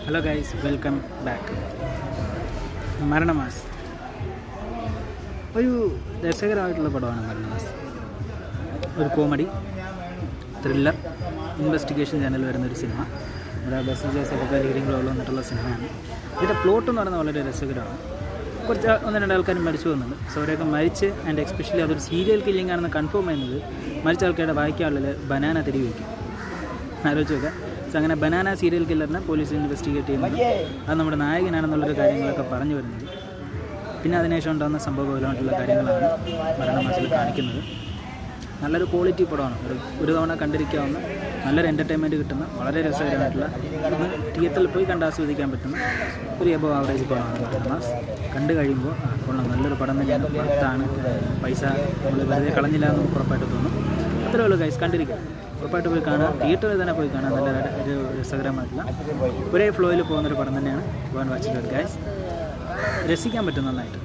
Hello guys, welcome back. Maranamass ഒരു രസകരമായിട്ടുള്ള പടമാണ്. മരണമാസ് ഒരു കോമഡി ത്രില്ലർ ഇൻവെസ്റ്റിഗേഷൻ ചാനൽ വരുന്നൊരു സിനിമ. ഇവിടെ ബസ്സേജേഴ്സൊക്കെ ലീഡിങ്ങിൽ വന്നിട്ടുള്ള സിനിമയാണ്. ഇതിൻ്റെ പ്ലോട്ട് എന്ന് പറയുന്നത് വളരെ രസകരമാണ്. ഒന്ന് രണ്ട് ആൾക്കാർ മരിച്ചു പോകുന്നുണ്ട്. സോ അവരെയൊക്കെ മരിച്ച് ആൻഡ് എക്സ്പെഷ്യലി അതൊരു സീരിയൽ കില്ലിംഗ് ആണെന്ന് കൺഫേം ചെയ്യുന്നത് മരിച്ച ആൾക്കാരുടെ വായിക്കാനുള്ളിൽ ബനാന തിരികെ വയ്ക്കും. ആലോചിച്ച് നോക്കുക. സോ അങ്ങനെ ബനാന സീരിയൽ കില്ലറിനെ പോലീസ് ഇൻവെസ്റ്റിഗേറ്റ് ചെയ്യുന്നത് അത് നമ്മുടെ നായകനാണെന്നുള്ളൊരു കാര്യങ്ങളൊക്കെ പറഞ്ഞു വരുന്നത്. പിന്നെ അതിനുശേഷം ഉണ്ടാകുന്ന സംഭവപരമായിട്ടുള്ള കാര്യങ്ങളാണ് മരണമാസിൽ കാണിക്കുന്നത്. നല്ലൊരു ക്വാളിറ്റി പടമാണ്. ഒരു തവണ കണ്ടിരിക്കാവുന്ന നല്ലൊരു എൻ്റർടൈൻമെൻറ്റ് കിട്ടുന്ന വളരെ രസകരമായിട്ടുള്ള ഒന്ന് തിയേറ്ററിൽ പോയി കണ്ട് ആസ്വദിക്കാൻ പറ്റുന്ന ഒരു എബോ ആവറേജ് പടമാണ് മരണമാസ്. കണ്ടു കഴിയുമ്പോൾ കൊള്ളാം, നല്ലൊരു പടം തന്നെയാണ്. വർത്താണ്. പൈസ നമ്മൾ വെറുതെ കളഞ്ഞില്ല എന്ന് ഉറപ്പായിട്ട് തോന്നും. അത്രേ ഉള്ളൂ ഗൈസ്, കണ്ടിരിക്കുക. ഉറപ്പായിട്ട് പോയി കാണുക. തിയേറ്ററിൽ തന്നെ പോയി കാണുക. നല്ല ഒരു രസകരമായിട്ടുള്ള ഒരേ ഫ്ലോയിൽ പോകുന്നൊരു പടം തന്നെയാണ്. Go and watch it guys. രസിക്കാൻ പറ്റും നന്നായിട്ട്.